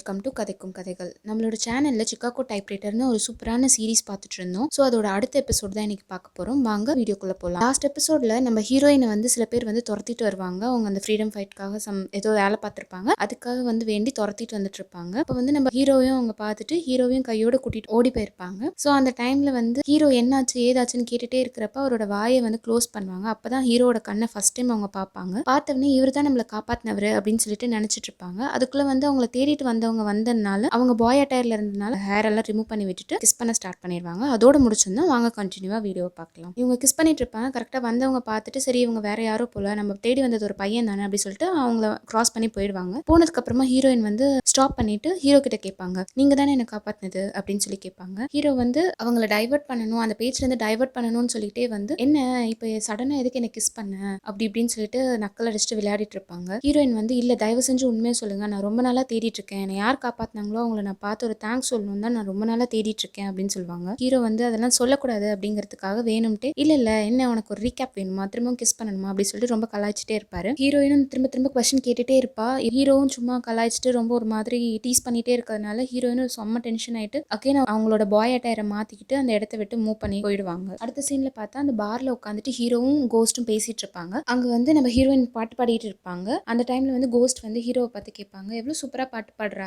Welcome to கதைக்கும் கதைகள். நம்மளோட சேனல்ல சிக்காகோ டைப்ரைட்டர்னு ஒரு சூப்பரான சீரிஸ் பார்த்துட்டு இருந்தோம். ஸோ அதோட அடுத்த எபிசோட் தான் இன்னைக்கு பார்க்க போறோம். வாங்க வீடியோக்குள்ள போகலாம். லாஸ்ட் எபிசோட்ல நம்ம ஹீரோயினை வந்து சில பேர் வந்து துரத்திட்டு வருவாங்க. அவங்க அந்த ஃப்ரீடம் ஃபைட்காக ஏதோ வேலை பார்த்துருப்பாங்க. அதுக்காக வந்து வேண்டி துரத்திட்டு வந்துட்டு இருப்பாங்க. அப்போ வந்து நம்ம ஹீரோவையும் அவங்க பார்த்துட்டு ஹீரோவையும் கையோட கூட்டிட்டு ஓடி போயிருப்பாங்க. ஸோ அந்த டைம்ல வந்து ஹீரோ என்னாச்சு ஏதாச்சுன்னு கேட்டுட்டே இருக்கிறப்ப அவரோட வாயை வந்து க்ளோஸ் பண்ணுவாங்க. அப்பதான் ஹீரோட கண்ணை ஃபர்ஸ்ட் டைம் அவங்க பார்ப்பாங்க. பார்த்தவொடனே இவர் தான் நம்மளை காப்பாத்தினவர் அப்படின்னு சொல்லிட்டு நினைச்சிட்டு இருப்பாங்க. அதுக்குள்ள வந்து அவங்கள தேடிட்டு வந்தவங்க வந்ததுனால அவங்க பாய் அட்டையர்ல இருந்தனால ஹேர் எல்லாம் ரிமூவ் பண்ணி விட்டுட்டு கிஸ் பண்ண ஸ்டார்ட் பண்ணிடுவாங்க. அதோட முடிச்சிருந்தோம். வாங்க கண்டினியூவா வீடியோ பார்க்கலாம். இவங்க கிஸ் பண்ணிட்டு இருப்பாங்க. கரெக்டா வந்தவங்க பார்த்துட்டு சரி இவங்க வேற யாரோ போல, நம்ம தேடி வந்தது ஒரு பையன் தானே அப்படி சொல்லிட்டு அவங்கள கிராஸ் பண்ணி போயிடுவாங்க. போனதுக்கு அப்புறமா ஹீரோயின் வந்து ஸ்டாப் பண்ணிட்டு ஹீரோ கிட்ட கேட்பாங்க, நீங்க தானே என்ன காப்பாத்தினது அப்படின்னு சொல்லி கேட்பாங்க. ஹீரோ வந்து அவங்கள டைவர்ட் பண்ணணும், அந்த பேஜ்ல இருந்து டைவர்ட் பண்ணணும்னு சொல்லிட்டே வந்து என்ன இப்போ சடனா எதுக்கு என்ன கிஸ் பண்ண அப்படி இப்படின்னு சொல்லிட்டு நக்கல் அடிச்சுட்டு விளையாடிட்டு இருப்பாங்க. ஹீரோயின் வந்து இல்ல தயவு செஞ்சு உண்மையை சொல்லுங்க, நான் ரொம்ப நாளா தேடிட்டு இருக்கேன், என்னை யார் காப்பாத்தினாங்களோ அவங்கள நான் பார்த்து ஒரு தேங்க்ஸ் சொல்லணும் தான் நான் ரொம்ப நாளா தேடிட்டு இருக்கேன் அப்படின்னு சொல்லுவாங்க. ஹீரோ வந்து அதெல்லாம் சொல்லக்கூடாது அப்படிங்கிறதுக்காக வேணும்ட்டு இல்ல என்ன உனக்கு ஒரு ரீகேப் வேணுமா, திரும்பவும் கிஸ் பண்ணணுமா அப்படி சொல்லிட்டு ரொம்ப கலாய்ச்சிட்டே இருப்பாரு. ஹீரோயினும் திரும்ப திரும்ப கொஸ்டின் கேட்டுட்டே இருப்பா. ஹீரோவும் சும்மா கலாய்ச்சிட்டு ரொம்ப ஒரு மாதிரி டீஸ் பண்ணிட்டே இருக்கிறதுனால ஹீரோயினும் செம்ம டென்ஷன் ஆயிட்டு அகைன் அவங்களோட பாய் அட்டையரை மாத்திக்கிட்டு அந்த இடத்த விட்டு மூவ் பண்ணி போயிடுவாங்க. அடுத்த சீன்ல பார்த்தா அந்த பார்ல உட்காந்துட்டு ஹீரோவும் கோஸ்டும் பேசிட்டு இருப்பாங்க. அங்க வந்து நம்ம ஹீரோயின் பாட்டு பாடிட்டு இருப்பாங்க. அந்த டைம்ல வந்து கோஸ்ட் வந்து ஹீரோவை பார்த்து கேட்பாங்க, எவ்வளவு சூப்பரா பாட்டு பாடுறாள்,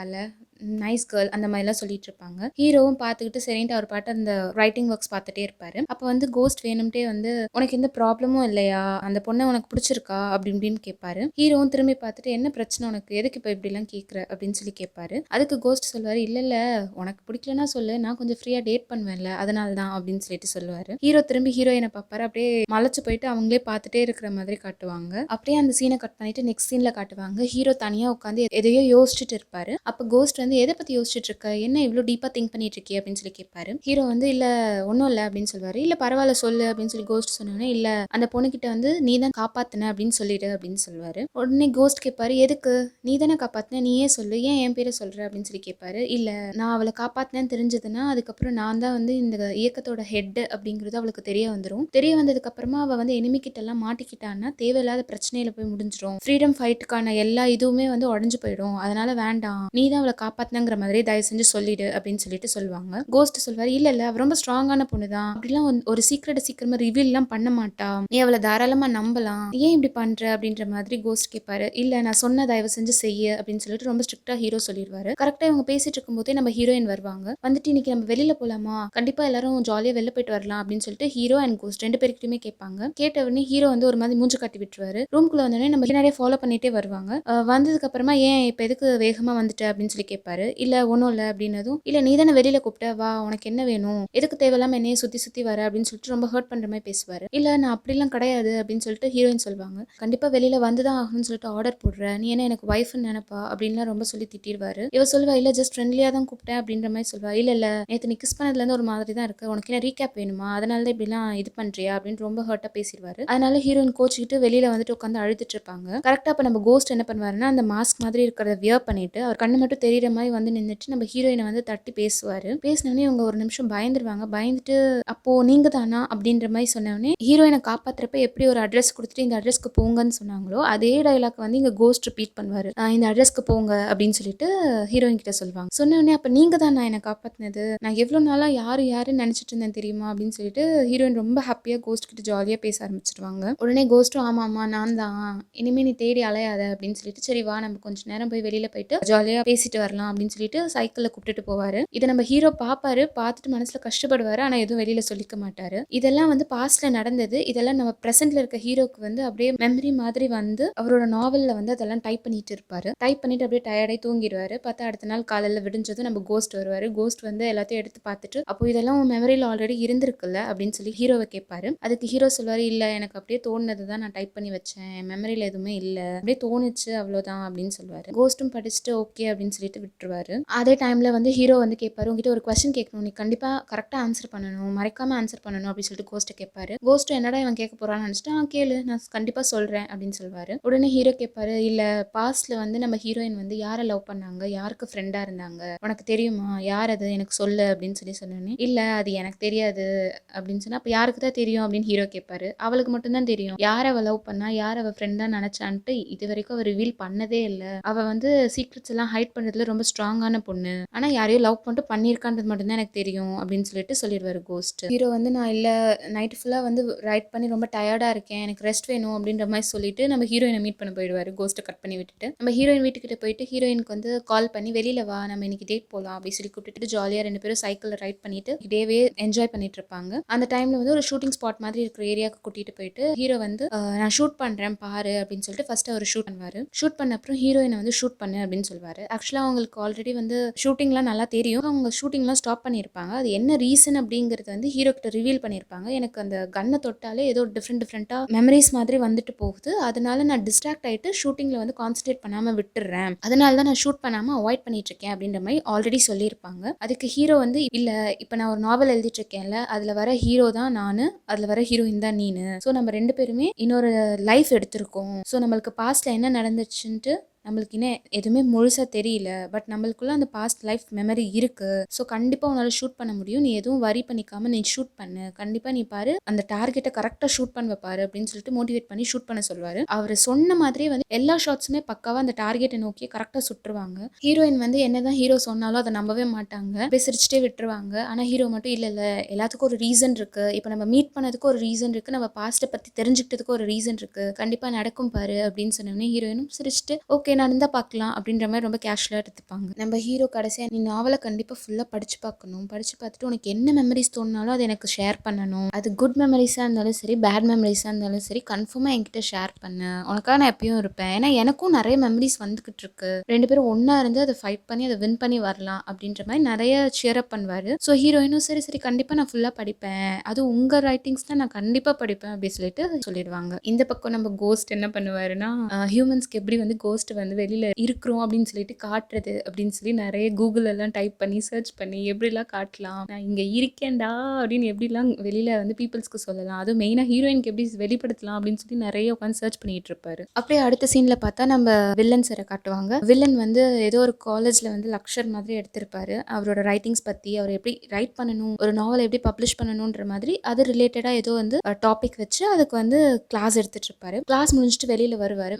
நைஸ் கேர்ள் அந்த மாதிரிலாம் சொல்லிட்டு இருப்பாங்க. ஹீரோவும் பார்த்துக்கிட்டு சரின்ட்டு அவர் பாட்டு அந்த ரைட்டிங் ஒர்க்ஸ் பார்த்துட்டே இருப்பாரு. அப்போ வந்து கோஸ்ட் வேணும்ட்டே வந்து உனக்கு எந்த ப்ராப்ளமும் இல்லையா, அந்த பொண்ணை உனக்கு பிடிச்சிருக்கா அப்படி இப்படின்னு கேட்பாரு. ஹீரோவும் திரும்பி பார்த்துட்டு என்ன பிரச்சனை உனக்கு, எதுக்கு இப்போ இப்படிலாம் கேட்குற அப்படின்னு சொல்லி கேட்பாரு. அதுக்கு கோஸ்ட் சொல்லுவாரு, இல்ல உனக்கு பிடிக்கலன்னா சொல்லு, நான் கொஞ்சம் ஃப்ரீயா டேட் பண்ணுவேன்ல அதனால தான் அப்படின்னு சொல்லிட்டு சொல்லுவாரு. ஹீரோ திரும்பி ஹீரோயினை பார்ப்பாரு. அப்படியே மலைச்சு போயிட்டு அவங்களே பார்த்துட்டே இருக்கிற மாதிரி காட்டுவாங்க. அப்படியே அந்த சீனை கட் பண்ணிட்டு நெக்ஸ்ட் சீன்ல காட்டுவாங்க. ஹீரோ தனியா உட்காந்து எதையோ யோசிச்சுட்டு இருப்பாரு. அப்போ கோஸ்ட் வந்து எதை பத்தி யோசிச்சுட்டு இருக்க, என்ன இவ்வளோ டீப்பா திங்க் பண்ணிட்டு இருக்கே அப்படின்னு சொல்லி கேட்பாரு. ஹீரோ வந்து இல்ல ஒன்றும் இல்லை அப்படின்னு சொல்லுவாரு. இல்ல பரவாயில்ல சொல்லு அப்படின்னு சொல்லி கோஸ்ட் சொன்னோன்னே இல்ல அந்த பொண்ணுகிட்ட வந்து நீ தான் காப்பாத்தின அப்படின்னு சொல்லிடு அப்படின்னு சொல்லுவாரு. உடனே கோஸ்ட் கேட்பாரு, எதுக்கு, நீ தானே காப்பாத்தின, நீயே சொல்லு, ஏன் என் பேரை சொல்ற அப்படின்னு சொல்லி கேட்பாரு. இல்ல நான் அவளை காப்பாத்தினேன்னு தெரிஞ்சதுன்னா அதுக்கப்புறம் நான் தான் வந்து இந்த இயக்கத்தோட ஹெட் அப்படிங்கிறது அவளுக்கு தெரிய வந்துடும். தெரிய வந்ததுக்கு அப்புறமா அவ வந்து எனிமி கிட்ட எல்லாம் மாட்டிக்கிட்டான்னா தேவையில்லாத பிரச்சனையில போய் முடிஞ்சிடும். ஃப்ரீடம் ஃபைட்டுக்கான எல்லா இதுவுமே வந்து உடஞ்சு போயிடும். அதனால வேண்டாம், நீ தான் அவளை காப்பாத்தினங்கிற மாதிரி தயவு செஞ்சு சொல்லிடு அப்படின்னு சொல்லிட்டு சொல்லுவாங்க. கோஸ்ட் சொல்வாரு, இல்ல அவ ரொம்ப ஸ்ட்ராங்கான பொண்ணு தான், அப்படிலாம் ஒரு சீக்கிரட்டை சீக்கிரமா ரிவீல் எல்லாம் பண்ண மாட்டா, நீ அவளை தாராளமா நம்பலாம், ஏன் இப்படி பண்ற அப்படின்ற மாதிரி கோஸ்ட் கேட்பாரு. இல்ல நான் சொன்ன தயவு செஞ்சு செய்ய அப்படின்னு சொல்லிட்டு ரொம்ப ஸ்ட்ரிக்டா ஹீரோ சொல்லிடுவாரு. கரெக்டா இவங்க பேசிட்டு இருக்கும் போதே நம்ம ஹீரோயின் வருவாங்க. வந்துட்டு இன்னைக்கு நம்ம வெளியில போலாமா, கண்டிப்பா எல்லாரும் ஜாலியா வெளில போயிட்டு வரலாம் அப்படின்னு சொல்லிட்டு ஹீரோ அண்ட் கோஸ்ட் ரெண்டு பேருக்கிட்டுமே கேட்பாங்க. கேட்ட உடனே ஹீரோ வந்து ஒரு மாதிரி மூஞ்சு காட்டி விட்டுருவாரு. ரூம்குள்ள வந்தோடனே நம்ம நிறைய ஃபாலோ பண்ணிட்டே வருவாங்க. வந்ததுக்கு அப்புறமா ஏன் இப்ப எதுக்கு வேகமா வந்துட்ட அப்படின்னு சொல்லி கேட்பாரு. இல்ல ஒன்றும் இல்லை அப்படின்னதும் இல்லை நீ தானே வெளியில கூப்பிட்ட, வா உனக்கு என்ன வேணும், எதுக்கு தேவையில்லாம என்னையே சுத்தி சுத்தி வர அப்படின்னு சொல்லிட்டு ரொம்ப ஹர்ட் பண்ற மாதிரி பேசுவாரு. இல்ல நான் அப்படிலாம் கிடையாது அப்படின்னு சொல்லிட்டு ஹீரோயின் சொல்லுவாங்க. கண்டிப்பா வெளியில வந்துதான் ஆகணும்னு சொல்லிட்டு ஆர்டர் போடுற, நீ என்ன எனக்கு ஒய்ஃப்னு நினைப்பா அப்படின்லாம் ரொம்ப சொல்லி திட்டிடுவாரு. இவ சொல்லுவா, இல்ல ஜஸ்ட் ஃப்ரெண்ட்லியா தான் கூப்பிட்டேன் அப்படின்ற மாதிரி சொல்லுவா. இல்ல நேற்று நீ கிஸ் பண்ணதுல இருந்து ஒரு மாதிரி தான் இருக்கு, உனக்கு என்ன ரீகேப் வேணுமா, அதனால தான் இப்படிலாம் இது பண்றியா அப்படின்னு ரொம்ப ஹர்ட்டா பேசிடுவாரு. அதனால ஹீரோயின் கோச்சிக்கிட்டு வெளியில வந்துட்டு உட்காந்து அழுதுட்டு இருப்பாங்க. கரெக்டா அப்ப நம்ம கோஸ்ட் என்ன பண்ணுவாருன்னா அந்த மாஸ்க் மாதிரி இருக்கிறத வியர் பண்ணிட்டு அவர் கண்ணு மட்டும் தெரியற மாதிரி வந்து நின்றுட்டு நம்ம ஹீரோயினை வந்து தட்டி பேசுவாரு. பேசினோடனே இவங்க ஒரு நிமிஷம் பயந்துருவாங்க. பயந்துட்டு அப்போ நீங்க தானா அப்படின்ற மாதிரி சொன்னோடனே ஹீரோயினை காப்பாத்துறப்ப எப்படி ஒரு அட்ரஸ் கொடுத்துட்டு இந்த அட்ரஸ்க்கு போங்கன்னு சொன்னாங்களோ அதே டைலாக் வந்து இங்க கோஸ்ட் ரிப்பீட் பண்ணுவாரு. இந்த அட்ரஸ்க்கு போங்க அப்படின்னு சொல்லிட்டு ஹீரோயின் கிட்ட சொல்லுவாங்க. சொன்னோடனே அப்ப நீங்க தான் நான் என்னை காப்பாத்தினது, நான் எவ்வளவு நாளா யாருன்னு நினைச்சிட்டு இருந்தேன் தெரியுமா அப்படின்னு சொல்லிட்டு ஹீரோயின் ரொம்ப ஹாப்பியா கோஸ்ட் கிட்ட ஜாலியா பேச ஆரம்பிச்சிருவாங்க. உடனே கோஸ்டும் ஆமா நான் தான், இனிமே நீ தேடி அலையாத அப்படின்னு சொல்லிட்டு சரி வா நம்ம கொஞ்ச நேரம் போய் வெளியில போயிட்டு ஜாலியா பேசிட்டு வரலாம் அப்படின்னு சொல்லிட்டு சைக்கிள்ல கூப்பிட்டுட்டு போவாரு. இதை நம்ம ஹீரோ பாப்பாரு, பார்த்துட்டு மனசுல கஷ்டப்படுவாரு. ஆனா எதுவும் வெளியில சொல்லிக்க மாட்டாரு. இதெல்லாம் வந்து பாஸ்ட்ல நடந்தது. இதெல்லாம் நம்ம பிரசன்ட்ல இருக்க ஹீரோக்கு வந்து அப்படியே மெமரி மாதிரி வந்து அவரோட நாவல்ல வந்து அதெல்லாம் டைப் பண்ணிட்டு இருப்பாரு. டைப் பண்ணிட்டு அப்படியே டயர்டாയി தூங்கிடுவாரு. பார்த்தா அடுத்த நாள் காலையில விடிஞ்சதும் நம்ம கோஸ்ட் வருவாரு. கோஸ்ட் வந்து எல்லாத்தையும் எடுத்து பார்த்துட்டு அப்போ இதெல்லாம் உன் மெமரியில ஆல்ரெடி இருந்திருக்குல்ல அப்படின்னு சொல்லி ஹீரோவை கேட்பாரு. அதுக்கு ஹீரோ சொல்லுவாரு, இல்ல எனக்கு அப்படியே தோணுனது தான் நான் டைப் பண்ணி வச்சேன், மெமரியில எதுவுமே இல்ல, அப்படியே தோணுச்சு அவ்வளவுதான் அப்படின்னு சொல்லுவாரு. கோஸ்ட்டும் படிச்சுட்டு ஓகே அப்படின்னு சொல்லிட்டு விட்டுருவாரு. அதே டைம்ல வந்து ஹீரோ வந்து கேட்பாரு, உங்ககிட்ட ஒரு கொஸ்டின் கேட்கணும், நீ கண்டிப்பா கரெக்டா ஆன்சர் பண்ணணும், மறைக்காம ஆன்சர் பண்ணணும் அப்படின்னு சொல்லிட்டு கோஸ்ட்டை கேட்பாரு. கோஸ்ட் என்னடா இவன் கேட்க போறான்னு நினைச்சிட்டு கேளு நான் கண்டிப்பா சொல்றேன் அப்படின்னு சொல்லுவாரு. உடனே ஹீரோ கேட்பாரு, இல்ல பாஸ்ட்ல வந்து நம்ம ஹீரோயின் வந்து யாரை லவ் பண்ணாங்க, யாருக்கு ஃப்ரெண்டா இருந்தாங்க, உனக்கு தெரியுமா, யார் அது எனக்கு சொல்லு அப்படின்னு சொல்லி சொன்னோன்னே இல்ல அது எனக்கு தெரியாது அப்படின்னு சொன்னா அப்ப யாருக்கு தான் தெரியும் அப்படின்னு ஹீரோ கேட்பாரு. அவளுக்கு மட்டும்தான் தெரியும் யார் அவ லவ் பண்ணா, யார் அவ ஃப்ரெண்டா நினைச்சான்ட்டு இது வரைக்கும் அவ ரிவீல் பண்ணதே இல்லை. அவ வந்து சீக்ரெட்ஸ் எல்லாம் ஹைட் பண்றதுல ரொம்ப ரொம்ப ஸ்ட்ராங்கான பொண்ணு. ஆனா யாரையோ லவ் பண்ணிட்டு பண்ணியிருக்கான்றது மட்டும் தான் எனக்கு தெரியும் அப்படின்னு சொல்லிட்டு சொல்லிடுவாரு கோஸ்ட். ஹீரோ வந்து நான் இல்ல நைட் ஃபுல்லா வந்து ரைட் பண்ணி ரொம்ப டயர்டா இருக்கேன். எனக்கு ரெஸ்ட் வேணும் அப்படின்ற மாதிரி சொல்லிட்டு நம்ம ஹீரோயினை மீட் பண்ண போயிடுவாரு. கோஸ்ட்டை கட் பண்ணி விட்டுட்டு நம்ம ஹீரோயின் வீட்டுக்கிட்ட போயிட்டு ஹீரோயினுக்கு வந்து கால் பண்ணி வெளியில வா நம்ம இன்னைக்கு டேட் போலாம் அப்படின்னு சொல்லி கூப்பிட்டுட்டு ஜாலியா 2 பேரும் சைக்கிள்ல ரைட் பண்ணிட்டு டேவே என்ஜாய் பண்ணிட்டு இருப்பாங்க. அந்த டைம்ல வந்து ஒரு ஷூட்டிங் ஸ்பாட் மாதிரி இருக்கிற ஏரியாவுக்கு கூட்டிட்டு போயிட்டு ஹீரோ வந்து நான் ஷூட் பண்றேன் பாரு அப்படின்னு சொல்லிட்டு ஃபர்ஸ்ட் அவர் ஷூட் பண்ணுவாரு. ஷூட் பண்ண அப்புறம் ஹீரோயினை வந்து ஷூட் பண்ணு அப்படின்னு சொல்லுவாரு. ஆக்சுவலா அவங்களுக்கு ஆல்ரெடி வந்து ஷூட்டிங்லாம் நல்லா தெரியும். அவங்க ஷூட்டிங்லாம் ஸ்டாப் பண்ணியிருப்பாங்க. அது என்ன ரீசன் அப்படிங்கிறது வந்து ஹீரோ கிட்ட ரிவீல் பண்ணியிருப்பாங்க. எனக்கு அந்த கன்னை தொட்டாலே ஏதோ டிஃப்ரெண்டா மெமரிஸ் மாதிரி வந்துட்டு போகுது. அதனால நான் டிஸ்ட்ராக்ட் ஆயிட்டு ஷூட்டிங்ல வந்து கான்சென்ட்ரேட் பண்ணாம விட்டுறேன். அதனால தான் நான் ஷூட் பண்ணாம அவாய்ட் பண்ணிட்டு இருக்கேன் அப்படின்ற மாதிரி ஆல்ரெடி சொல்லியிருப்பாங்க. அதுக்கு ஹீரோ வந்து இல்ல இப்போ நான் ஒரு நாவல் எழுதிட்டு இருக்கேன்ல அதுல வர ஹீரோ தான் நானு, அதுல வர ஹீரோயின் தான் நீனு. ஸோ நம்ம 2 பேருமே இன்னொரு லைஃப் எடுத்திருக்கோம். ஸோ நம்மளுக்கு பாஸ்ட்ல என்ன நடந்துச்சுன்ட்டு நம்மளுக்கு இன்னும் எதுவுமே முழுசாக தெரியல. பட் நம்மளுக்குள்ள அந்த பாஸ்ட் லைஃப் மெமரி இருக்கு. ஸோ கண்டிப்பாக உன்னால் ஷூட் பண்ண முடியும். நீ எதுவும் வரி பண்ணிக்காம நீ ஷூட் பண்ணு. கண்டிப்பாக நீ பாரு அந்த டார்கெட்டை கரெக்டாக ஷூட் பண்ண பாரு அப்படின்னு சொல்லிட்டு மோட்டிவேட் பண்ணி ஷூட் பண்ண சொல்வாரு. அவர் சொன்ன மாதிரியே வந்து எல்லா ஷாட்ஸுமே பக்காவாக அந்த டார்கெட்டை நோக்கி கரெக்டாக சுட்டுருவாங்க. ஹீரோயின் வந்து என்னதான் ஹீரோ சொன்னாலும் அதை நம்பவே மாட்டாங்க. பேசிரிச்சிட்டே விட்டுருவாங்க. ஆனால் ஹீரோ மட்டும் இல்லை எல்லாத்துக்கும் ஒரு ரீசன் இருக்கு. இப்போ நம்ம மீட் பண்ணதுக்கு ஒரு ரீசன் இருக்கு. நம்ம பாஸ்ட்டை பற்றி தெரிஞ்சுக்கிட்டதுக்கு ஒரு ரீசன் இருக்கு. கண்டிப்பாக நடக்கும் பாரு அப்படின்னு சொன்னோடனே ஹீரோயினும் சிரிச்சுட்டு ஓகே நான் இருந்தால் பார்க்கலாம் அப்படின்ற மாதிரி ரொம்ப கேஷுவலாக எடுத்துப்பாங்க. நம்ம ஹீரோ கடைசியாக நீ நாவலை கண்டிப்பாக ஃபுல்லாக படித்து பார்க்கணும். படித்து பார்த்துட்டு உனக்கு என்ன மெமரிஸ் தோணுனாலும் அதை எனக்கு ஷேர் பண்ணணும். அது குட் மெமரிஸாக இருந்தாலும் சரி பேட் மெமரிஸாக இருந்தாலும் சரி கன்ஃபார்மாக என்கிட்ட ஷேர் பண்ணு. உனக்காக நான் எப்பயும் இருப்பேன். ஏன்னா எனக்கும் நிறைய மெமரிஸ் வந்துக்கிட்டு இருக்கு. 2 பேரும் ஒன்றா இருந்து அதை ஃபைட் பண்ணி அதை வின் பண்ணி வரலாம் அப்படின்ற மாதிரி நிறைய சியரப் பண்ணுவார். ஸோ ஹீரோயினும் சரி சரி கண்டிப்பாக நான் ஃபுல்லாக படிப்பேன். அதுவும் உங்கள் ரைட்டிங்ஸ் தான் நான் கண்டிப்பாக படிப்பேன் அப்படின்னு சொல்லிட்டு சொல்லிடுவாங்க. இந்த பக்கம் நம்ம கோஸ்ட் என்ன பண்ணுவாருன்னா ஹியூமன்ஸ்க்கு எப்படி வந்து கோஸ்ட் வந்து வெளியில் இருக்கிறோம் அப்படின்னு சொல்லிட்டு காட்டுறது அப்படின்னு சொல்லி நிறைய கூகுள் எல்லாம் டைப் பண்ணி சர்ச் பண்ணி எப்படிலாம் காட்டலாம், நான் இங்கே இருக்கேன்டா அப்படின்னு எப்படிலாம் வெளியில் வந்து பீப்புள்ஸ்க்கு சொல்லலாம், அதுவும் மெயினாக ஹீரோயினுக்கு எப்படி வெளிப்படுத்தலாம் அப்படின்னு சொல்லி நிறைய உட்காந்து சர்ச் பண்ணிட்டு இருப்பாரு. அப்படியே அடுத்த சீனில் பார்த்தா நம்ம வில்லன் சாரை காட்டுவாங்க. வில்லன் வந்து ஏதோ ஒரு காலேஜில் வந்து லெக்சர் மாதிரி எடுத்திருப்பாரு. அவரோட ரைட்டிங்ஸ் பற்றி அவர் எப்படி ரைட் பண்ணணும், ஒரு நாவல் எப்படி பப்ளிஷ் பண்ணணுன்ற மாதிரி அது ரிலேட்டடாக ஏதோ வந்து டாபிக் வச்சு அதுக்கு வந்து கிளாஸ் எடுத்துட்டு இருப்பாரு. கிளாஸ் முடிஞ்சிட்டு வெளியில்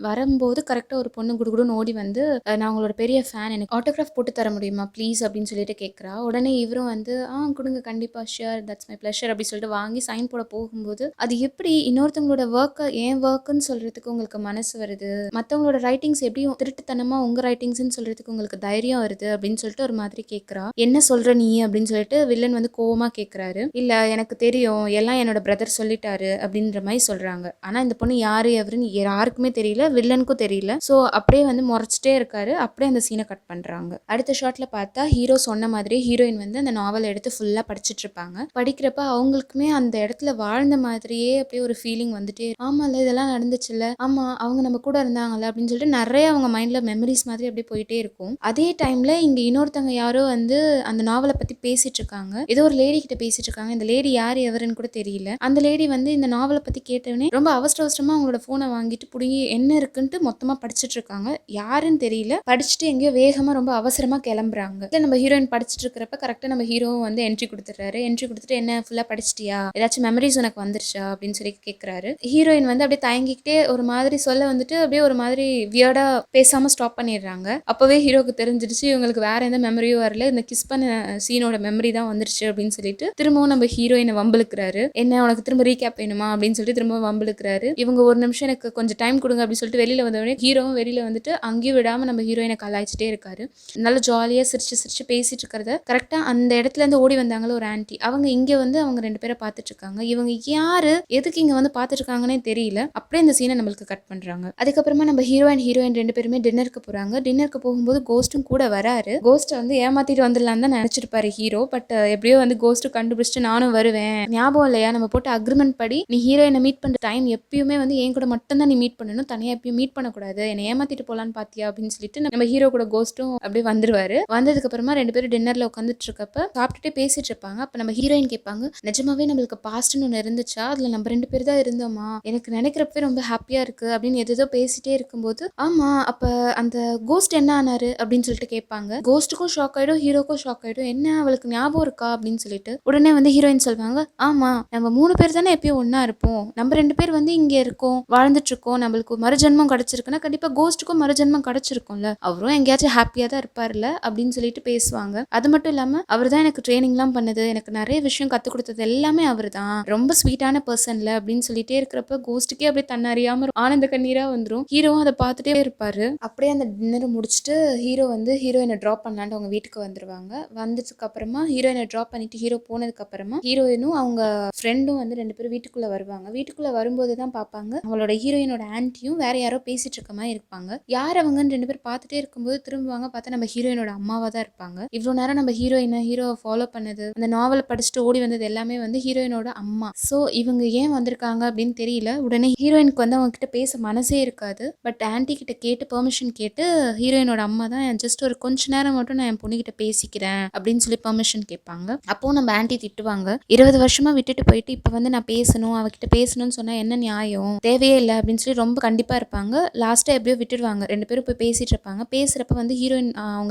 வரும்போது கரெக்டாக ஒரு பொண்ணு குடுகுடுன்னு ஓடி வந்து நான் உங்களோட பெரிய ஃபேன், எனக்கு ஆட்டோகிராஃப் போட்டு தர முடியுமா ப்ளீஸ் அப்படின்னு சொல்லிட்டு கேட்குறா. உடனே இவரும் வந்து கொடுங்க கண்டிப்பாக ஷியர் தட்ஸ் மை ப்ளஷர் அப்படின்னு சொல்லிட்டு வாங்கி சைன் போட போகும்போது அது எப்படி இன்னொருத்தவங்களோட ஒர்க்கை ஏன் ஒர்க்குன்னு சொல்கிறதுக்கு உங்களுக்கு மனசு வருது, மற்றவங்களோட ரைட்டிங்ஸ் எப்படி திருட்டுத்தனமாக உங்கள் ரைட்டிங்ஸ்ன்னு சொல்கிறதுக்கு உங்களுக்கு தைரியம் வருது அப்படின்னு சொல்லிட்டு ஒரு மாதிரி கேட்குறா. என்ன சொல்கிற நீ அப்படின்னு சொல்லிட்டு வில்லன் வந்து கோவமாக கேட்குறாரு. இல்லை எனக்கு தெரியும் எல்லாம் என்னோட பிரதர் சொல்லிட்டாரு அப்படின்ற மாதிரி சொல்கிறாங்க. ஆனால் இந்த பொண்ணு யார் எவருன்னு யாருக்குமே தெரியல, வில்லனுக்கும் தெரியல. ஸோ அப்படியே வந்து முறைச்சிட்டே இருக்காரு. அப்படியே அந்த சீனை கட் பண்றாங்க. அடுத்த ஷாட்ல பார்த்தா ஹீரோ சொன்ன மாதிரி ஹீரோயின் வந்து அந்த நாவல் எடுத்து ஃபுல்லா படிச்சுட்டு இருப்பாங்க. படிக்கிறப்ப அவங்களுக்குமே அந்த இடத்துல வாழ்ந்த மாதிரியே அப்படியே ஒரு ஃபீலிங் வந்துட்டே ஆமால இதெல்லாம் நடந்துச்சுல்ல, ஆமா அவங்க நம்ம கூட இருந்தாங்கல்ல அப்படின்னு சொல்லிட்டு நிறைய அவங்க மைண்ட்ல மெமரிஸ் மாதிரி அப்படியே போயிட்டே இருக்கும். அதே டைம்ல இங்க இன்னொருத்தவங்க யாரோ வந்து அந்த நாவலை பத்தி பேசிட்டு இருக்காங்க. ஏதோ ஒரு லேடி கிட்ட பேசிட்டு இருக்காங்க. இந்த லேடி யார் எவருன்னு கூட தெரியல. அந்த லேடி வந்து இந்த நாவலை பத்தி கேட்டவனே ரொம்ப அவசரமா அவங்களோட போனை வாங்கிட்டு புடுங்கி என்ன இருக்குன்ட்டு மொத்தமா படிச்சுட்டு இருக்காங்க. யாருன்னு தெரியல. படிச்சுட்டு எங்கேயோ வேகமாக ரொம்ப அவசரமாக கிளம்புறாங்க. நம்ம ஹீரோயின் படிச்சுட்டு இருக்கிறப்ப கரெக்டாக நம்ம ஹீரோவும் வந்து என்ட்ரி கொடுத்துட்றாரு. என்ட்ரி கொடுத்துட்டு என்ன ஃபுல்லாக படிச்சிட்டியா, ஏதாச்சும் மெமரிஸ் உனக்கு வந்துருச்சா அப்படின்னு சொல்லி கேட்குறாரு. ஹீரோயின் வந்து அப்படியே தயங்கிக்கிட்டே ஒரு மாதிரி சொல்ல வந்துட்டு அப்படியே ஒரு மாதிரி வியர்டா பேசாமல் ஸ்டாப் பண்ணிடுறாங்க. அப்போவே ஹீரோக்கு தெரிஞ்சிடுச்சு இவங்களுக்கு வேற எந்த மெமரியும் வரல, இந்த கிஸ் பண்ண சீனோட மெமரி தான் வந்துருச்சு அப்படின்னு சொல்லிட்டு திரும்பவும் நம்ம ஹீரோயினை வம்பிழுக்கிறாரு. என்ன உனக்கு திரும்ப ரீகேப் வேணுமா அப்படின்னு சொல்லிட்டு திரும்ப வம்பிழுக்கிறாரு. இவங்க ஒரு நிமிஷம் எனக்கு கொஞ்சம் டைம் கொடுங்க அப்படின்னு சொல்லிட்டு வெளியில வந்தவொடனே ஹீரோவும் வெளியில வந்துட்டு அங்கேயும் விடாம நம்ம ஹீரோயினை கலாய்ச்சிட்டே இருக்காரு. நல்லா ஜாலியா சிரிச்சு பேசிட்டு இருக்கிறத கரெக்டா அந்த இடத்துல இருந்து ஓடி வந்தாங்களோ ஒரு ஆன்ட்டி, அவங்க இங்க வந்து அவங்க 2 பேரை பார்த்துட்டு இருக்காங்க. இவங்க யாரு எதுக்கு இங்க வந்து பார்த்துட்டு இருக்காங்கன்னே தெரியல. அப்படியே இந்த சீனை நம்மளுக்கு கட் பண்றாங்க. அதுக்கப்புறமா நம்ம ஹீரோயின் 2 பேருமே டின்னருக்கு போறாங்க. டின்னருக்கு போகும்போது கோஸ்ட்டும் கூட வராரு. கோஸ்ட்டை வந்து ஏமாத்திட்டு வந்துடலாம் தான் நினைச்சிருப்பாரு ஹீரோ. பட் எப்படியோ வந்து கோஸ்ட் கண்டுபிடிச்சிட்டு நானும் வருவேன், ஞாபகம் இல்லையா நம்ம போட்டு அக்ரிமெண்ட் படி நீ ஹீரோயினை மீட் பண்ற டைம் எப்பயுமே வந்து என் கூட மட்டும் தான் நீ மீட் பண்ணணும், தனியா எப்பயும் மீட் பண்ணக்கூடாது, என்னை ஏமாத்திட்டு போலான்னு பாத்தியா அப்படின்னு சொல்லிட்டு நம்ம ஹீரோ கூட கோஸ்ட்டும் அப்படியே வந்துருவாரு. வந்ததுக்கு அப்புறமா 2 பேரும் டின்னர்ல உட்காந்துட்டு இருக்கப்ப சாப்பிட்டுட்டே பேசிட்டு இருப்பாங்க. அப்ப நம்ம ஹீரோயின் கேட்பாங்க நிஜமாவே நம்மளுக்கு பாஸ்ட்னு ஒன்று இருந்துச்சா, அதுல நம்ம 2 பேர் தான் இருந்தோமா, எனக்கு நினைக்கிறப்பவே ரொம்ப ஹாப்பியா இருக்கு அப்படின்னு எதோ பேசிட்டே இருக்கும்போது ஆமா அப்ப அந்த கோஸ்ட் என்ன ஆனாரு அப்படின்னு சொல்லிட்டு கேட்பாங்க. கோஸ்ட்டுக்கும் ஷாக் ஆயிடும், ஹீரோக்கும் ஷாக் ஆயிடும். என்ன அவளுக்கு ஞாபகம் இருக்கா அப்படின்னு சொல்லிட்டு உடனே வந்து ஹீரோயின் சொல்லுவாங்க ஆமா நம்ம 3 பேர் தானே எப்பயும் ஒன்னா இருப்போம், நம்ம 2 பேர் வந்து இங்க இருக்கோம் வாழ்ந்துட்டு இருக்கோம், நம்மளுக்கு மறுஜென்மம் கிடைச்சிருக்குன்னா கண்டிப்பா கோஸ்ட்டுக்கும் அவருக்கும் மறுஜென்மம் கிடைச்சிருக்கும்ல, அவரும் எங்கேயாச்சும் ஹாப்பியா தான் இருப்பார்ல அப்படின்னு சொல்லிட்டு பேசுவாங்க. அது மட்டும் இல்லாம அவர் தான் எனக்கு ட்ரெயினிங்லாம் பண்ணது, எனக்கு நிறைய விஷயம் கத்துக் கொடுத்தது எல்லாமே அவர் தான், ரொம்ப ஸ்வீட்டான பர்சன்ல அப்படின்னு சொல்லிட்டே இருக்கிறப்ப கோஸ்ட்டுக்கே அப்படியே தன்னறியாம ஆனந்த கண்ணீரா வந்துரும். ஹீரோவும் அதை பார்த்துட்டே இருப்பாரு. அப்படியே அந்த டின்னர் முடிச்சுட்டு ஹீரோ வந்து ஹீரோயினை ட்ராப் பண்ணலான்ட்டு அவங்க வீட்டுக்கு வந்துருவாங்க. வந்ததுக்கு அப்புறமா ஹீரோயினை ட்ராப் பண்ணிட்டு ஹீரோ போனதுக்கு அப்புறமா ஹீரோயினும் அவங்க ஃப்ரெண்டும் வந்து 2 பேரும் வீட்டுக்குள்ள வருவாங்க. வீட்டுக்குள்ள வரும்போது தான் பார்ப்பாங்க அவங்களோட ஹீரோயினோட ஆன்ட்டியும் வேற யாரோ பேசிட்டு இருக்க மாதிரி இருப்பாங்க. யார் அவங்கன்னு 2 பேர் பார்த்துட்டே இருக்கும்போது திரும்புவாங்க. பார்த்தா நம்ம ஹீரோயினோட அம்மாவா தான் இருப்பாங்க. இவ்வளோ நேரம் நம்ம ஹீரோவை ஃபாலோ பண்ணது, அந்த நாவலை படிச்சுட்டு ஓடி வந்தது எல்லாமே வந்து ஹீரோயினோட அம்மா. ஸோ இவங்க ஏன் வந்திருக்காங்க அப்படின்னு தெரியல. உடனே ஹீரோயினுக்கு வந்து அவங்க கிட்ட பேச மனசே இருக்காது. பட் ஆன்ட்டி கிட்ட கேட்டு பெர்மிஷன் கேட்டு ஹீரோயினோட அம்மா தான் ஜஸ்ட் ஒரு கொஞ்ச நேரம் மட்டும் நான் என் பொண்ணுகிட்ட பேசிக்கிறேன் அப்படின்னு சொல்லி பெர்மிஷன் கேட்பாங்க. அப்போ நம்ம ஆன்ட்டி திட்டுவாங்க, 20 வருஷமா விட்டுட்டு போயிட்டு இப்போ வந்து நான் பேசணும், அவகிட்ட பேசணும்னு சொன்னா என்ன நியாயம், தேவையே இல்லை அப்படின்னு சொல்லி ரொம்ப கண்டிப்பா இருப்பாங்க. லாஸ்டா எப்படியோ விட்டுடுவாங்க. 2 பேரும் போய் பேசிட்டு இருப்பாங்க. பேசுறப்ப வந்து ஹீரோயின்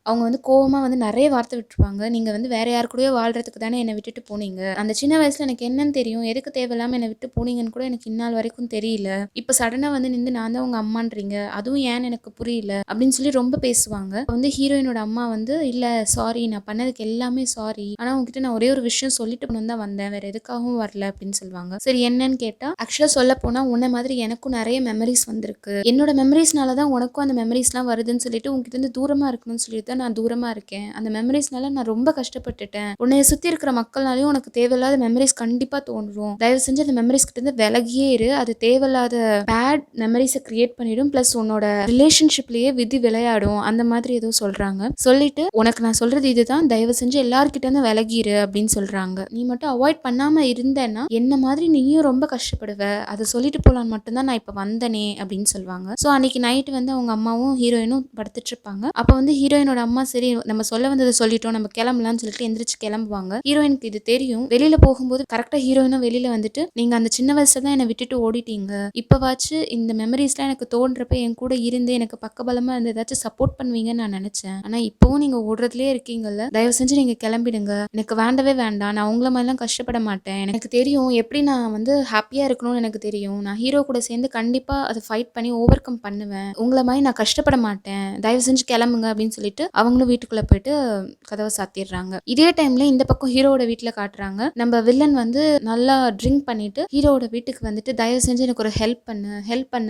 அவங்க வந்து கோவமா வந்து நிறைய வார்த்தை விட்டுருவாங்க. நீங்க வந்து வேற யாரு கூடயோ வாழ்றதுக்கு தானே என்னை விட்டுட்டு போனீங்க, அந்த சின்ன வயசுல எனக்கு என்னன்னு தெரியும், எதுக்கு தேவையில்லாம என்னை விட்டு போனீங்கன்னு கூட எனக்கு இந்நாள் வரைக்கும் தெரியல, இப்ப சடனா வந்து நின்று நான் தான் உங்க அம்மான்றீங்க, அதுவும் ஏன்னு எனக்கு புரியல அப்படின்னு சொல்லி ரொம்ப பேசுவாங்க. வந்து ஹீரோயினோட அம்மா வந்து இல்ல சாரி, நான் பண்ணதுக்கு எல்லாமே சாரி, ஆனா உங்ககிட்ட நான் ஒரே ஒரு விஷயம் சொல்லிட்டு போகணும் தான் வந்தேன், வேற எதுக்காகவும் வரல அப்படின்னு சொல்லுவாங்க. சரி என்னன்னு கேட்டா, ஆக்சுவலா சொல்ல போனா உன்ன மாதிரி எனக்கும் நிறைய மெமரிஸ் வந்திருக்கு, என்னோட மெமரிஸ்னால தான் உனக்கும் அந்த மெமரிஸ்லாம் வருதுன்னு சொல்லிட்டு உங்ககிட்ட இருந்து தூரமா இருக்கணும்னு சொல்லிட்டு தான் நான் தூரமா இருக்கேன், அந்த மெமரிஸ்னால நான் ரொம்ப கஷ்டப்பட்டுட்டேன், உன்னைய சுத்தி இருக்கிற மக்கள்னாலையும் உனக்கு தேவையில்லாத மெமரிஸ் கண்டிப்பா தோன்றும், தயவு செஞ்சு அந்த மெமரிஸ் கிட்ட இருந்து விலகியே இரு, அது தேவையில்லாத பேட் மெமரிஸை கிரியேட் பண்ணிடும், பிளஸ் உன்னோட ரிலேஷன்ஷிப்லயே விதி விளையாடும், அந்த மாதிரி ஏதோ சொல்றாங்க. சொல்லிட்டு உனக்கு நான் சொல்றது இதுதான், தயவு செஞ்சு எல்லார்கிட்ட இருந்து விலகிரு அப்படின்னு சொல்றாங்க. நீ மட்டும் அவாய்ட் பண்ணாம இருந்தேன்னா என்ன மாதிரி நீயும் ரொம்ப கஷ்டப்படுவ, அதை சொல்லிட்டு போலான்னு மட்டும்தான் நான் இப்ப வந்தனே அப்படின்னு சொல்லுவாங்க. ஸோ அன்னைக்கு நைட்டு வந்து அவங்க அம்மாவும் ஹீரோயினும் படுத்துட்டு இருப்பாங்க. அப்ப வந்து ஹீரோயினோட அம்மா சரி நம்ம சொல்ல வந்ததை சொல்லிட்டோம், நம்ம கிளம்பலாம்னு சொல்லிட்டு எந்திரிச்சு கிளம்புவாங்க. ஹீரோயினுக்கு இது தெரியும். வெளியில போகும்போது கரெக்டா ஹீரோயினும் வெளியில வந்துட்டு, நீங்க அந்த சின்ன வயசுல தான் என்னை விட்டுட்டு ஓடிட்டீங்க, இப்பவாச்சு இந்த மெமரிஸ்லாம் எனக்கு தோன்றப்ப என் கூட இருந்து எனக்கு பக்கபலமா இருந்து ஏதாச்சும் சப்போர்ட் பண்ணுவீங்கன்னு நான் நினைச்சேன், ஆனா இப்பவும் நீங்க ஓடுறதுலயே இருக்கீங்கல்ல, தயவு செஞ்சு நீங்க கிளம்பிடுங்க, எனக்கு வேண்டவே வேண்டாம், நான் உங்களை மாதிரிலாம் கஷ்டப்பட மாட்டேன், எனக்கு தெரியும் எப்படி நான் வந்து ஹாப்பியா இருக்கணும்னு எனக்கு தெரியும், நான் ஹீரோ கூட சேர்ந்து கண்டிப்பா அதை ஃபைட் பண்ணி ஓவர் கம் பண்ணுவேன், உங்களை மாதிரி நான் கஷ்டப்பட மாட்டேன், தயவு செஞ்சு கிளம்புங்க அப்படின்னு சொல்லிட்டு அவங்களும் வீட்டுக்குள்ள போயிட்டு கதவை சாத்திடுறாங்க. இதே டைம்ல இந்த பக்கம் ஹீரோட வீட்டுல காட்டுறாங்க, நம்ம வில்லன் வந்து நல்லா ட்ரிங்க் பண்ணிட்டு ஹீரோட வீட்டுக்கு வந்துட்டு தயவு செஞ்சு எனக்கு ஒரு ஹெல்ப் பண்ணு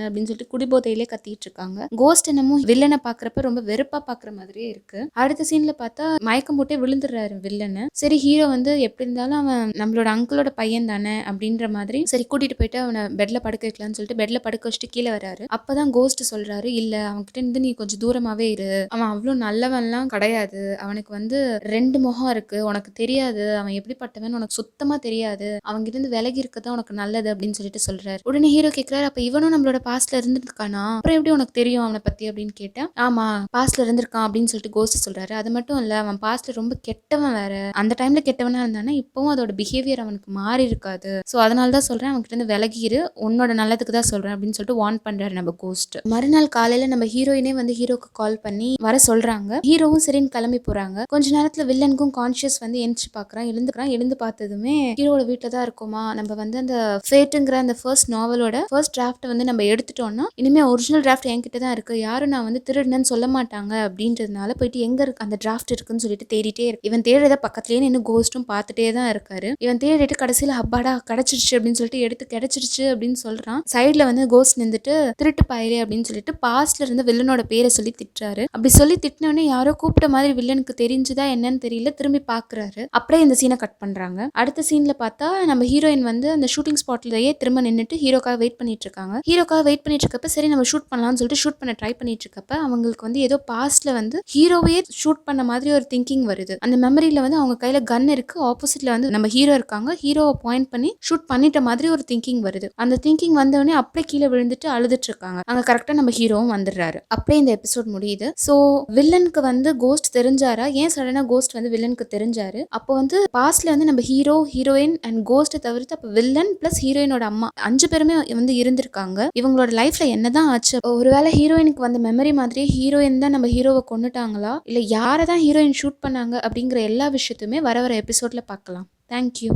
அப்படின்னு சொல்லிட்டு குடிபோதையிலே கத்திட்டு இருக்காங்க. கோஸ்ட் என்னமோ வில்லனை பாக்குறப்ப ரொம்ப வெறுப்பா பாக்குற மாதிரியே இருக்கு. அடுத்த சீன்ல பார்த்தா மயக்கம் போட்டே விழுந்துடுறாரு வில்லனு. சரி ஹீரோ வந்து எப்படி இருந்தாலும் அவன் நம்மளோட அங்கிளோட பையன் தானே அப்படின்ற மாதிரி சரி கூட்டிட்டு போயிட்டு அவனை பெட்ல படுக்க வைக்கலாம்னு சொல்லிட்டு பெட்ல படுக்க வச்சுட்டு கீழே வராரு. அப்பதான் கோஸ்ட் சொல்றாரு, இல்ல அவன்கிட்ட இருந்து நீ கொஞ்சம் தூரமாவே இரு, அவன் அவ்வளவு நல்லவன்லாம் கிடையாது, அவனுக்கு வந்து 2 முகம் இருக்கு, உனக்கு தெரியாது, அவன் எப்படிப்பட்டவன் உனக்கு சுத்தமா தெரியாது, அவன்கிட்ட இருந்து விலகி இருக்கதான் உனக்கு நல்லது அப்படின்னு சொல்லிட்டு சொல்றாரு. உடனே ஹீரோ கேட்கிறாரு, அப்ப இவனும் நம்மளோட பாஸ்ட்ல இருந்திருக்கானா, அப்புறம் எப்படி உனக்கு தெரியும் அவனை பத்தி அப்படின்னு கேட்டா, ஆமா பாஸ்ட்ல இருந்திருக்கான் அப்படின்னு சொல்லிட்டு கோஸ்ட் சொல்றாரு. அது மட்டும் இல்ல அவன் பாஸ்ட்ல ரொம்ப கெட்டவன் வேற, அந்த டைம்ல கெட்டவனா இருந்தானா இப்பவும் அதோட பிஹேவியர் அவனுக்கு மாறி இருக்காது, சோ அதனாலதான் சொல்றேன் அவன்கிட்ட இருந்து விலகிரு, உன்னோட நல்லதுக்கு தான் சொல்றேன் அப்படின்னு சொல்லிட்டு வார்ன் பண்றாரு நம்ம கோஸ்ட். மறுநாள் காலையில நம்ம ஹீரோயினே வந்து ஹீரோக்கு கால் பண்ணி வர சொல்றாங்க. ஹீரோவும் சரின்னு கிளம்பி போறாங்க. கொஞ்ச நேரத்துல வில்லனுக்கும் கான்ஷியஸ் வந்து எந்திரிச்சு பாக்குறான். எழுந்து பார்த்ததுமே ஹீரோட வீட்டுல தான் இருக்குமா, நம்ம வந்து அந்த ஃபேட்டுங்கிற அந்த ஃபர்ஸ்ட் நாவலோட ஃபர்ஸ்ட் டிராஃப்ட் வந்து நம்ம எடுத்துட்டோம்னா இனிமே ஒரிஜினல் டிராஃப்ட் என்கிட்ட தான் இருக்கு, யாரும் நான் வந்து திருடுனேன்னு சொல்ல மாட்டாங்க அப்படின்றதுனால போயிட்டு எங்க இருக்கு அந்த டிராஃப்ட் இருக்குன்னு சொல்லிட்டு தேடிட்டே இருக்கு. இவன் தேடுறத பக்கத்துலயே நின்று கோஸ்டும் பார்த்துட்டே தான் இருக்காரு. இவன் தேடிட்டு கடைசியில அப்பாடா கிடைச்சிருச்சு அப்படின்னு சொல்லிட்டு எடுத்து கிடைச்சிருச்சு அப்படின்னு சொல்றான். சைட்ல வந்து கோஸ்ட் நின்றுட்டு திருட்டு பாயிலே அப்படின்னு சொல்லிட்டு பாஸ்ட்ல இருந்து வில்லனோட பேரை சொல்லி திட்டுறாரு. அப்படி சொல்லி திட்டினோடனே யாரோ கூப்பிட்ட மாதிரி வில்லனுக்கு தெரிஞ்சுதா என்னன்னு தெரியல, திரும்பி பாக்குறாரு. அப்படியே இந்த சீனை கட் பண்றாங்க. அடுத்த சீன்ல பார்த்தா நம்ம ஹீரோயின் வந்து அந்த ஷூட்டிங் ஸ்பாட்லயே திரும்ப நின்றுட்டு ஹீரோக்காக வெயிட் பண்ணிட்டு இருக்காங்க. ஹீரோக்காக வெயிட் பண்ணிட்டு இருக்கப்ப சரி நம்ம ஷூட் பண்ணலாம்னு சொல்லிட்டு ஷூட் பண்ண ட்ரை பண்ணிட்டு இருக்கப்ப அவங்களுக்கு வந்து ஏதோ பாஸ்ட்ல வந்து ஹீரோவே ஷூட் பண்ண மாதிரி ஒரு திங்கிங் வருது. அந்த மெமரியில வந்து அவங்க கையில கன் இருக்கு, ஆப்போசிட்ல வந்து நம்ம ஹீரோ இருக்காங்க, ஹீரோவை பாயிண்ட் பண்ணி ஷூட் பண்ணிட்ட மாதிரி ஒரு திங்கிங் வருது. அந்த திங்கிங் வந்தவொடனே அப்படியே கீழே விழுந்துட்டு அழுதுட்டு இருக்காங்க. அங்க கரெக்டா நம்ம ஹீரோவும் வந்துடுறாரு. அப்படியே இந்த எபிசோட் முடியுது. சோ வில்லனுக்கு வந்து கோஸ்ட் தெரிஞ்சாரா, ஏன் சடனா கோஸ்ட் வந்து வில்லனுக்கு தெரிஞ்சாரு, அப்போ வந்து பாஸ்ட்ல வந்து நம்ம ஹீரோ ஹீரோயின் அண்ட் கோஸ்ட் தவிர்த்து அப்ப வில்லன் பிளஸ் ஹீரோயினோட அம்மா 5 பேருமே வந்து இருந்திருக்காங்க. இவங்களோட லைஃப்ல என்னதான் ஆச்சு, ஒருவேளை ஹீரோயினுக்கு வந்த மெமரி மாதிரியே ஹீரோயின் தான் நம்ம ஹீரோவை கொன்னுட்டாங்களா, இல்ல யாரை தான் ஹீரோயின் ஷூட் பண்ணாங்க அப்படிங்கிற எல்லா விஷயத்தையுமே வர எபிசோட்ல பார்க்கலாம். தேங்க்யூ.